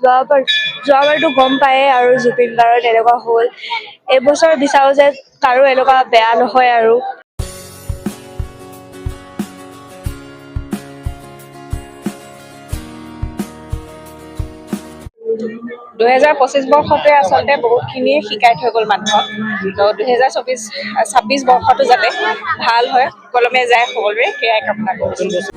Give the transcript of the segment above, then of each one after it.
যোৱাবাৰটো গম পায়ে আৰু জুবিন গাৰ্গৰ তেনেকুৱা হ'ল। এইবছৰ বিচাৰো যে কাৰো এনেকুৱা বেয়া নহয় আৰু। 2025 বৰ্ষটোৱে আচলতে বহুতখিনিয়ে শিকাই থৈ গ'ল মানুহক। তো 2026 বৰ্ষটো যাতে ভাল হয়, সুকলমে যায় সকলোৰে সেয়াই কামনা কৰিছোঁ।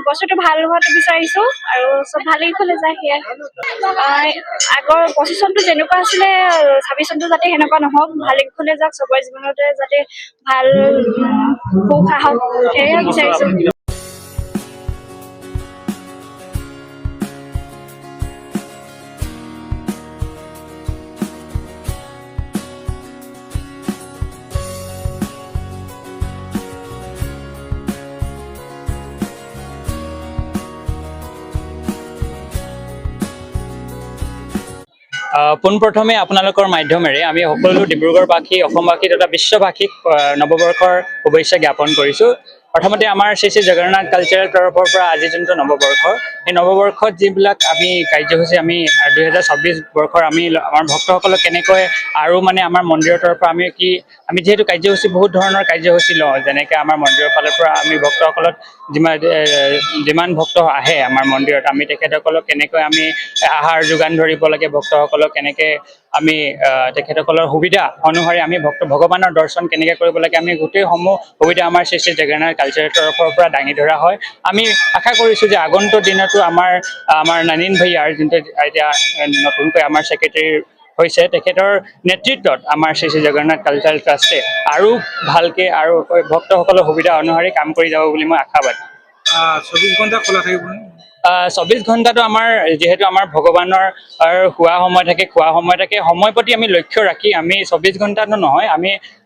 বছৰটো ভাল হোৱাটো বিচাৰিছো আৰু চব ভালেই ফালে যায় সেয়াই। আগৰ 25 চনটো যেনেকুৱা আছিলে 26 চনটো যাতে সেনেকুৱা নহওক, ভালে ফালে যাওক, চবৰে জীৱনতে যাতে ভাল সুখ আহক সেয়াই বিচাৰিছো। পোনপ্ৰথমে আপোনালোকৰ মাধ্যমেৰে আমি সকলো ডিব্ৰুগড়বাসী, অসমবাসী তথা বিশ্ববাসীক নৱবৰ্ষৰ শুভেচ্ছা জ্ঞাপন কৰিছোঁ। প্ৰথমতে আমাৰ শ্ৰী শ্ৰী জগন্নাথ কালচাৰেল তৰফৰ পৰা আজি যোনটো নৱবৰ্ষ, এই নৱবৰ্ষত যিবিলাক আমি কাৰ্যসূচী আমি 2026 বৰ্ষৰ আমি আমাৰ ভক্তসকলক কেনেকৈ আৰু মানে আমাৰ মন্দিৰৰ তৰফৰ পৰা আমি যিহেতু কাৰ্যসূচী বহুত ধৰণৰ কাৰ্যসূচী লওঁ, যেনেকৈ আমাৰ মন্দিৰৰ ফালৰ পৰা আমি ভক্তসকলক যিমান ভক্ত আহে আমাৰ মন্দিৰত, আমি তেখেতসকলক কেনেকৈ আমি আহাৰ যোগান ধৰিব লাগে, ভক্তসকলক কেনেকৈ আমি তেখেতসকলৰ সুবিধা অনুসৰি আমি ভগৱানৰ দৰ্শন কেনেকৈ কৰিব লাগে, আমি গোটেইসমূহ সুবিধা আমাৰ শ্ৰী শ্ৰী জগন্নাথ কালচাৰেল তৰফৰ পৰা দাঙি ধৰা হয়। আমি আশা কৰিছোঁ যে আগন্তুক দিনতো আমাৰ নানিন ভূঞাৰ যোনটো এতিয়া নতুনকৈ আমাৰ ছেক্ৰেটেৰী হৈছে, তেখেতৰ নেতৃত্বত আমাৰ শ্ৰী শ্ৰী জগন্নাথ কালচাৰেল ট্ৰাষ্টে আৰু ভালকৈ আৰু ভক্তসকলৰ সুবিধা অনুসৰি কাম কৰি যাব বুলি মই আশাবাদী। 24 ঘণ্টা খোলা থাকিব। 24 ঘণ্টাটো আমাৰ যিহেতু আমাৰ ভগৱানৰ খোৱা সময় থাকে, সময় প্ৰতি আমি লক্ষ্য ৰাখি আমি 24 ঘণ্টাটো নহয়,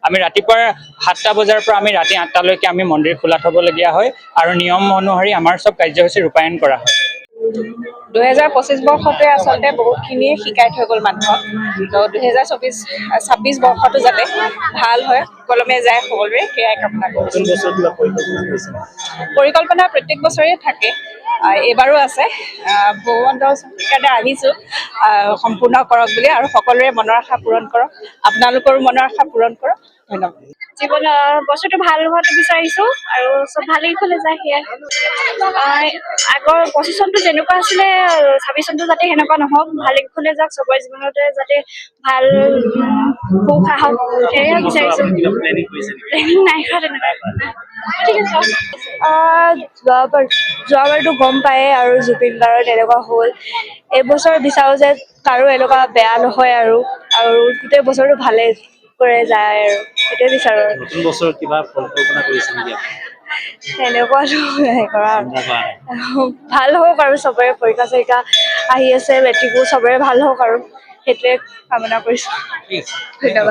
আমি ৰাতিপুৱা 7টা বজাৰ পৰা আমি ৰাতি 8টালৈকে আমি মন্দিৰ খোলা থ'বলগীয়া হয় আৰু নিয়ম অনুসৰি আমাৰ চব কাৰ্যসূচী ৰূপায়ণ কৰা হয়। 2025 বৰ্ষটোৱে আচলতে বহুতখিনিয়ে শিকাই থৈ গ'ল মানুহক। তো 2026 বৰ্ষটো যাতে ভাল হয়, সুকলমে যায় সকলোৰে সেয়াই কামনা কৰিছোঁ। পৰিকল্পনা প্ৰত্যেক বছৰে থাকে, এইবাৰো আছে। ভগৱন্তৰ ওচৰত আহিছোঁ সম্পূৰ্ণ কৰক বুলি, আৰু সকলোৰে মনৰ আশা পূৰণ কৰক, আপোনালোকৰো মনৰ আশা পূৰণ কৰক। ধন্যবাদ। বছৰটো ভাল হোৱাটো বিচাৰিছো আৰু চব ভালেই ফালে যায় সেয়াই। আগৰ 25 চনটো যেনেকুৱা আছিলে 26 চনটো যাতে সেনেকুৱা নহওক, ভালে ফালে যাওক, চবৰে জীৱনতে যাতে ভাল সুখ আহক সেয়াই বিচাৰিছো। নাই খোৱা তেনেকুৱা। যোৱাবাৰটো গম পায়ে আৰু জুবিন গাৰ্গৰ তেনেকুৱা হ'ল। এইবছৰ বিচাৰো যে কাৰো এনেকুৱা বেয়া নহয় আৰু গোটেই বছৰটো ভালে কৰে যায় আৰু সেইটোৱে বিচাৰো। নতুন বছৰত কিবা পৰিকল্পনা কৰিছে নেকি? সেনেকুৱাটো নাই কৰা। ভাল হওক আৰু চবৰে পৰীক্ষা চৰীক্ষা আহি আছে, মেট্ৰিকো চবৰে ভাল হওক আৰু সেইটোৱে কামনা কৰিছো। ধন্যবাদ।